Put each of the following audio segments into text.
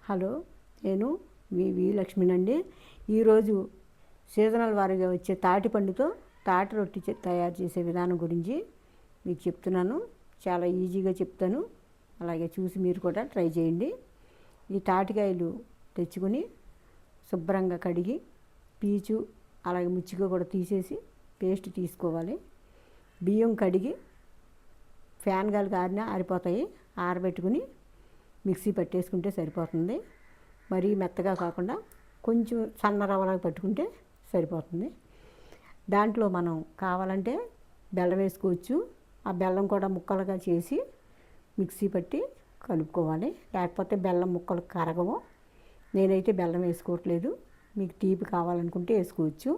Hello, నేను వి లక్ష్మినండి. ఈరోజు seasonal వారీగా వచ్చే తాటి పండుతో తాటి రొట్టి తయారు చేసే విధానం గురించి మీకు చెప్తున్నాను. చాలా ఈజీగా చెప్తాను, అలాగే చూసి మీరు కూడా ట్రై చేయండి. ఈ తాటికాయలు తెచ్చుకొని శుభ్రంగా కడిగి పీచు అలాగే ముచ్చిగా కూడా తీసేసి పేస్ట్ తీసుకోవాలి. బియ్యం కడిగి ఫ్యాన్ గాలికి ఆరిపోతాయి, ఆరబెట్టుకుని మిక్సీ పట్టేసుకుంటే సరిపోతుంది. మరీ మెత్తగా కాకుండా కొంచెం సన్న రవ్వలాగా పట్టుకుంటే సరిపోతుంది. దాంట్లో మనం కావాలంటే బెల్లం వేసుకోవచ్చు. ఆ బెల్లం కూడా ముక్కలుగా చేసి మిక్సీ పట్టి కలుపుకోవాలి, లేకపోతే బెల్లం ముక్కలు కరగవు. నేనైతే బెల్లం వేసుకోవట్లేదు, మీకు తీపి కావాలనుకుంటే వేసుకోవచ్చు.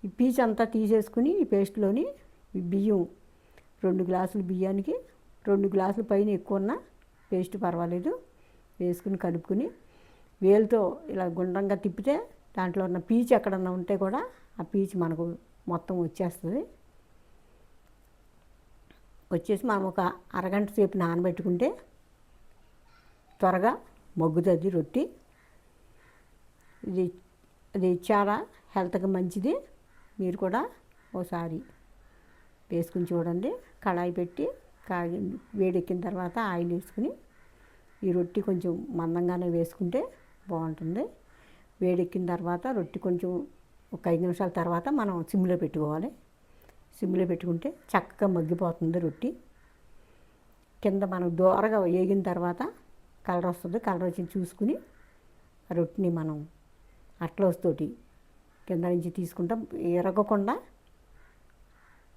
ఈ పీచు అంతా తీసేసుకుని ఈ పేస్ట్లోని ఈ బియ్యం 2 గ్లాసులు బియ్యానికి 2 గ్లాసుల పైన ఎక్కువ ఉన్న పేస్ట్ పర్వాలేదు వేసుకుని కలుపుకుని వేలుతో ఇలా గుండ్రంగా తిప్పితే దాంట్లో ఉన్న పీచు ఎక్కడన్నా ఉంటే కూడా ఆ పీచు మనకు మొత్తం వచ్చేస్తుంది. వచ్చేసి మనం ఒక అరగంట సేపు నానబెట్టుకుంటే త్వరగా మగ్గుతుంది రొట్టి. ఇది చాలా హెల్త్కి మంచిది. మీరు కూడా ఒకసారి వేసుకుని చూడండి. కళాయి పెట్టి వేడెక్కిన తర్వాత ఆయిల్ వేసుకుని ఈ రొట్టి కొంచెం మందంగానే వేసుకుంటే బాగుంటుంది. వేడెక్కిన తర్వాత రొట్టి కొంచెం ఒక 5 నిమిషాల తర్వాత మనం సిమ్లో పెట్టుకోవాలి. సిమ్లో పెట్టుకుంటే చక్కగా మగ్గిపోతుంది రొట్టి. కింద మనం దోరగా వేగిన తర్వాత కలర్ వస్తుంది. కలర్ వచ్చి చూసుకుని ఆ రొట్టిని మనం అట్లతోటి కింద నుంచి తీసుకుంటాం. ఎరగకుండా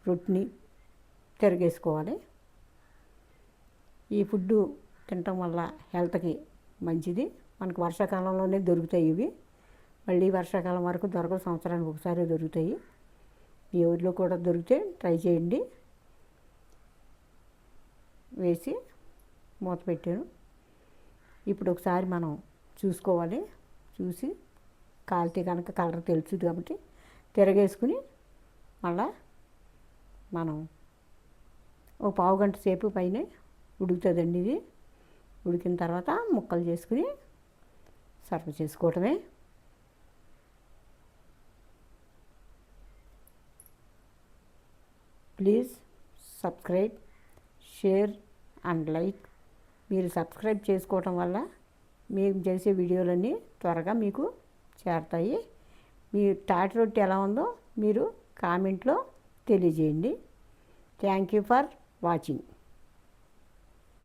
రొట్టిని తిరగేసుకోవాలి. ఈ ఫుడ్డు తినటం వల్ల హెల్త్కి మంచిది. మనకు వర్షాకాలంలోనే దొరుకుతాయి ఇవి. మళ్ళీ వర్షాకాలం వరకు దొరకవు, సంవత్సరానికి ఒకసారి దొరుకుతాయి. మీ ఊరిలో కూడా దొరికితే ట్రై చేయండి. వేసి మూత పెట్టాను. ఇప్పుడు ఒకసారి మనం చూసుకోవాలి. చూసి కాలితే కనుక కలర్ తెలుస్తుంది కాబట్టి తిరగేసుకుని మళ్ళా మనం ఒక పావు గంట సేపు పైన ఉడుకుతుందండి. ఇది ఉడికిన తర్వాత ముక్కలు చేసుకుని సర్వ్ చేసుకోవటమే. Please subscribe, share and like. మీరు సబ్స్క్రైబ్ చేసుకోవటం వల్ల మేము చేసే వీడియోలన్నీ త్వరగా మీకు చేరుతాయి. మీ తాటి రొట్టి ఎలా ఉందో మీరు కామెంట్లో తెలియజేయండి. Thank you for watching.